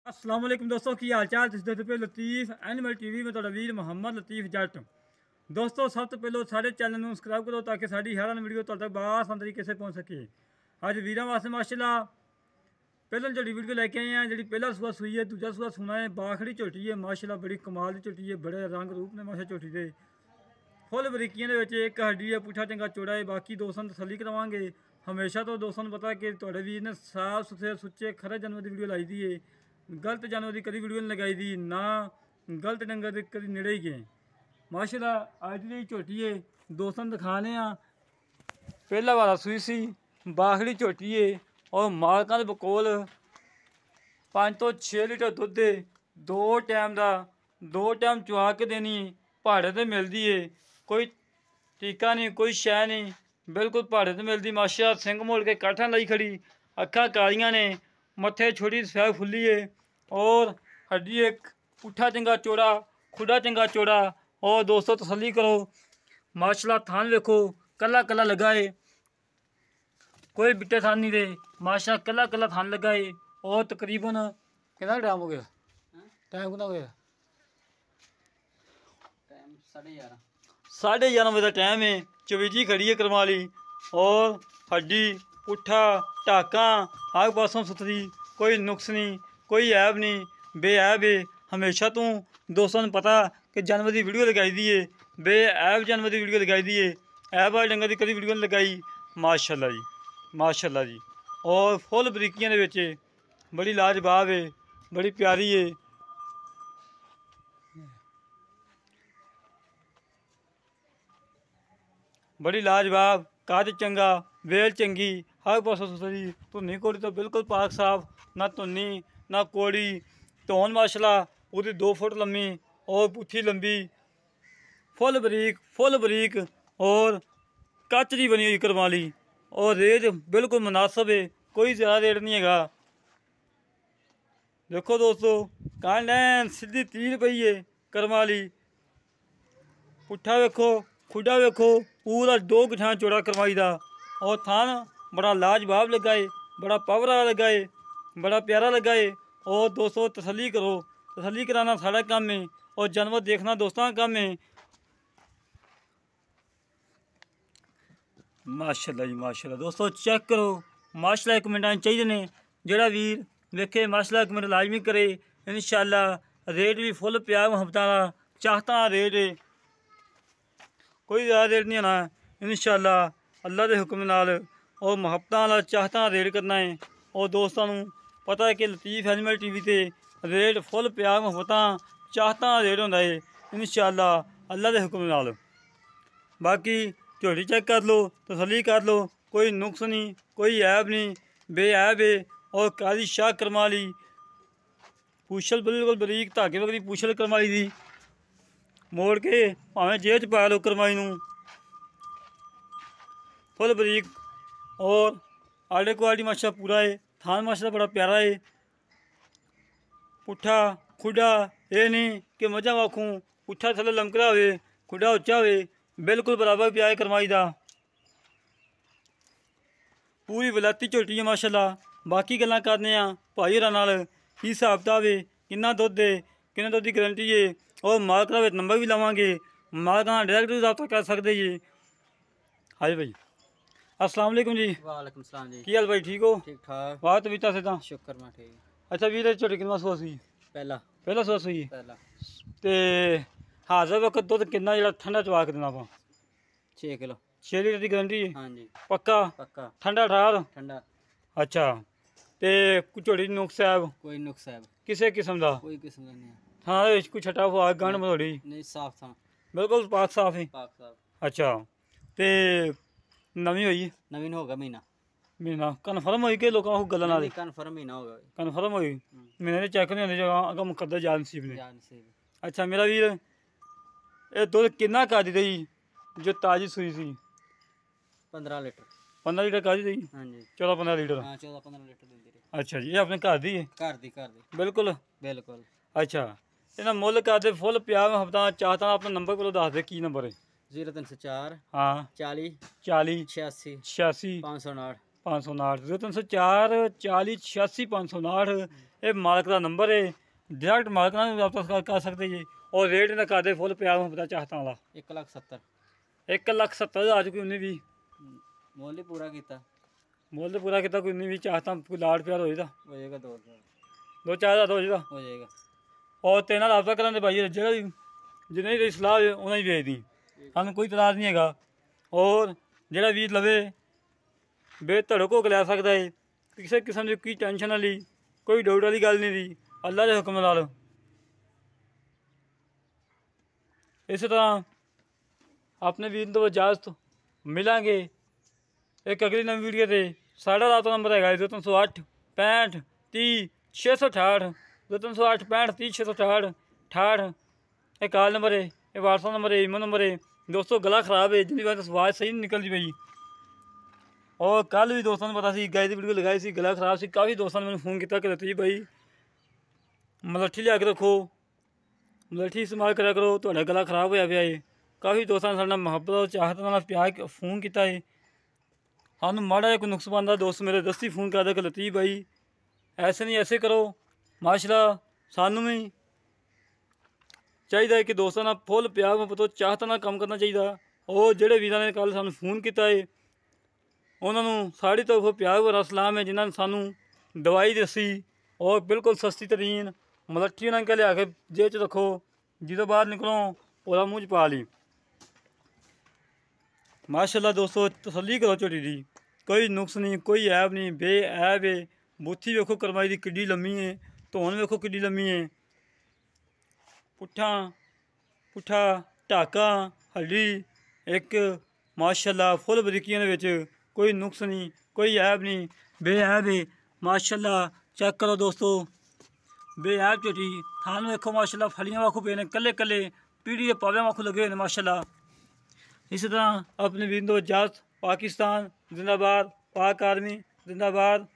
अस्सलाम वालेकुम दोस्तों की हाल चाल तुम देखते पे लतीफ़ एनिमल टीवी में तुहाडा वीर मुहम्मद लतीफ़ जट। दोस्तों सब तो पहले सारे चैनल में सबसक्राइब करो ताकि साड़ी हर वीडियो तुहाडे तक बआसान तरीके से पहुँच सके। अज वीर वास्ते माशाल्लाह पहले जो वीडियो लेके आए हैं, जी पहला सूआ सूई है, दूजा सूआ सुना है, बाखड़ी झोटी है माशाल्लाह, बड़ी कमाल की झोटी है, बड़े रंग रूप ने माशा झोटी के फुल बरीकियां एक हड्डी है, पुठा चंगा चौड़ा है। बाकी दोस्तों तसली करवाएंगे। हमेशा तो दोस्तों पता कि तुहाडे वीर ने साफ सुथरे सुच्चे खरे जानवर की वीडियो लाई दी है, गलत जानवर की कभी वीडियो नहीं लगाई दी ना, गलत डंगर के कभी नेड़े ही गए माशाल्लाह। अज की झोटी है दोस्तों दिखाने पहला वाला सूई सी बाखड़ी झोटी है और मालकां दे कोल 5 तो 6 लीटर दुध है, 2 टाइम का 2 टाइम चुहा के देनी, पहाड़े तो मिलती है, कोई टीका नहीं कोई शह नहीं, बिल्कुल पहाड़े तो मिलती माशा। सिंह मोड़ के काठा लाई खड़ी, अखा कालियां ने, मत्थे छोटी सफेद फुली है और हड्डी एक पुठा चंगा चौड़ा खुडा चंगा चौड़ा। और दोस्तों तसली करो माशाल्लाह, थान देखो कला कला लगा है, कोई बिट्टे थान नहीं दे माशा, कला कला थान लगा है। और तकरीबन कितना टाइम हो गया, टाइम कितना हो गया, 11:30 बजे का टाइम है। चवीजी खड़ी है करमाली और हड्डी पुठा टाका आग पासों सुथरी, कोई नुक्स नहीं कोई ऐब नहीं, बेऐब है। हमेशा तू दोस्तों ने पता कि जानवर की वीडियो लगाई दी है, बेऐब जानवर की वीडियो लगाई दी है, ऐब वाले डंगर की कभी वीडियो नहीं लगाई माशाल्लाह जी माशाल्लाह जी। और फुल बरीकियां दे विच बड़ी लाजवाब है, बड़ी प्यारी है। बड़ी लाजवाब कद चंगा वेल चंगी हर पासों सुथरी, धुनी कोड़ी तो बिल्कुल पाक साफ, ना धुनी ना कोड़ी, धौन माशाल्लाह पूरी 2 फुट लम्बी और पुठी लंबी, फुल बरीक और कचरी बनी हुई करमाली। और रेट बिल्कुल मुनासिब है, कोई ज़्यादा रेट नहीं है। देखो दोस्तों कान सीधी तीर पई है करमाली, पुठा वेखो खुडा वेखो पूरा 2 गिठां चौड़ा करवाई दा। और थान बड़ा लाजवाब लगा है, बड़ा पावर वाला लगा है, बड़ा प्यारा लगा है। और दोस्तों तसली करो, तसली कराना सारा काम है और जानवर देखना दोस्तों का काम है माशाल्लाह जी माशाल्लाह। दोस्तों चेक करो माशाल्लाह, एक मिनट चाहिए ने जोड़ा वीर वेखे माशाल्लाह, एक मिनट लाजमी करे इंशाल्लाह। रेट भी फुल प्यार मुहब्बत वाला चाहता रेट है, कोई ज़्यादा रेट नहीं होना इंशाल्लाह, अल्लाह के हुक्म नाल और मुहब्बत वाला चाहता रेट करना है। और दोस्तों पता है कि लतीफ़ एनिमल टीवी ते रेट फुल प्यार मुहब्बत चाहता रेट होंदा है इंशाल्लाह अल्लाह के हुक्म नाल। बाकी झोटी चेक कर लो, तसली कर लो, कोई नुक्स नहीं कोई ऐब नहीं, बेऐब है। और काली शाह करमाली, पूछल बिल्कुल बरीक धागे वगैरह पूछल करमाली दी, मोड़ के भावें जेब च पा लो करमाई नूं, फुल बरीक और आड़े क्वालिटी माशा पूरा है। थान माशा बड़ा प्यारा है, पुठा खुडा ये नहीं कि मजा आखूँ पुठा थले लमकदा हो खुडा उच्चा हो, बिल्कुल बराबर प्यार करमाई दा, पूरी वलायती झोटी है माशाल्लाह। बाकी गल्लां करने भाई होरां नाल की हिसाब किताब है, किन्ना दुध है, किन्ने दुध की गारंटी है। और मालक का नंबर भी लवांगे, मालक डायरैक्ट भी रब्ता कर सकते जी। हाँ जी भाई अस्सलाम वालेकुम जी। वालेकुम सलाम जी। की हाल भाई, ठीक हो? ठीक ठाक बात तबीयत से शुक्र मैं ठीक। अच्छा वीर झोटी कितना सुआ सुई? पहला सुआ सुई पहला ते हाजिर वक्त दुध कितना जो ठंडा चवा के देना आप? 6 किलो 6 लीटर की गारंटी है? हाँ जी पक्का पक्का ठंडा ठार? ठंडा। अच्छा ते झोटी नुक्स है कोई नुक्स है किसी किस्म का? कोई किस्म का नहीं है। हाँ कुछ छटा हुआ गंढ मथोड़ी नहीं साफ था बिल्कुल पाक साफ है। पाक साफ। अच्छा ते नवी हुई नवीन होगा महीना कन्फर्म हुई कि लोगों को गल्लां नाल कन्फर्म महीना होगा कन्फर्म हुई? महीने दे चेक नहीं होंदे जगह अगर मुकद्दर जान नसीब ने। जान से अच्छा मेरा वीर ये दुध कितना कादी दई जो ताजी सुई सी? 15 लीटर 15 लीटर कादी दई? हाँ जी 14-15 लीटर? हाँ 14-15 लीटर देंदी रही। अच्छा जी ये अपने घर दी है? घर दी बिल्कुल बिल्कुल। अच्छा इन्हें मुल करते फुल प्यार मुहब्बत चाहता अपना नंबर को दस दे की नंबर है? 0304 हाँ 40 40 86 86 509 559 0304 40 86 559 ये मालक का नंबर है। डायरेक्ट मालक नाल वापस कर सकते जी। और रेट इन्हें कर दे फुल प्यार मुहब्बत चाहता वाला 1,70,000 1,70,000 कोई 19 20 ਮੁੱਲ ਹੀ ਪੂਰਾ ਕੀਤਾ ਮੁੱਲ ਤਾਂ ਪੂਰਾ ਕੀਤਾ, ਕੋਈ 19 20 ਚਾਹਤਾ ਕੋਈ ਲਾੜ ਪਿਆਰ ਹੋਏਗਾ ਹੋ ਜਾਏਗਾ 2,000 2-4 ਹੋ ਜਾਏਗਾ। ਹੋ ਜਾਏਗਾ। और तेरे नाल राबता करांदे भाई जो जिन्हें तेरी सलाह है उन्हें ही भेज दी, सानू कोई इतराज़ नहीं हैगा। और जो वीर लवे बेधड़क होकर लै सकता है, किसी किस्म की कोई टेंशन वाली कोई डाउट वाली गल नहीं दी, अल्लाह के हुक्म नाल। इस तरह अपने वीर तो इजाजत मिलांगे एक अगली नवी वीडियो से। साढ़ा रात नंबर है 0308 65 30 668 0308 65 30 668 68। ये कॉल नंबर है, ये व्हाट्सअप नंबर है, ईमेल नंबर है। दोस्तों गला खराब है जिनकी वजह से आवाज़ सही नहीं निकलती पई। और कल भी दोस्तों ने पता सी गाय की वीडियो लगाई सी, गला खराब सी। काफ़ी दोस्तों ने मैंने फोन किया कि लतीफ़ भाई मलट्ठी लिया के रखो, मलट्ठी इस्तेमाल करा करो, तो गला खराब होया पिया है। काफ़ी दोस्तों ने साढ़े नाल मुहब्बत और चाहत नाल प्यार फोन किया है। सानू माड़ा कोई नुक्स पांदा दोस्त मेरे दस्ती फोन करदा कि लतीफ़ भाई ऐसे नहीं ऐसे करो। माशाल्लाह सानू भी चाहिए कि दोस्तों ना फुल प्यार मुहब्बत चाहत नाल काम करना चाहिए। और जोड़े वीरां ने कल सानू फोन किया है उन्होंने साड़ी तरफों प्यार भरा सलाम है, जिन्होंने सानू दवाई दसी और बिल्कुल सस्ती तरीन मलट्ठी उन्होंने कह लिया के जेब च रखो, जो बाहर निकलो ओला मूँह च पा ली। माशाल्लाह दोस्तों तसल्ली करो झोटी दी, कोई नुक्स नहीं कोई ऐब नहीं, बेऐब है। बूथी वेखो करमाई दी किड्डी लम्मी है, धोन वेखो किड्डी लम्मी है। पुट्ठा पुट्ठा ढाका हड्डी एक माशाल्लाह फुल बरीकियां दे विच, कोई नुक्स नहीं कोई ऐब नहीं, बेऐब है। माशाल्लाह चेक करो दोस्तों बेऐब झोटी। थान वेखो माशाल्लाह फलियां वाखू पे ने कल्ले कल्ले, पीढ़ी के पावे वाखू लगे हुए हैं माशाल्लाह। इसी तरह अपने वीरों को इजाज़त। पाकिस्तान जिंदाबाद, पाक आर्मी जिंदाबाद।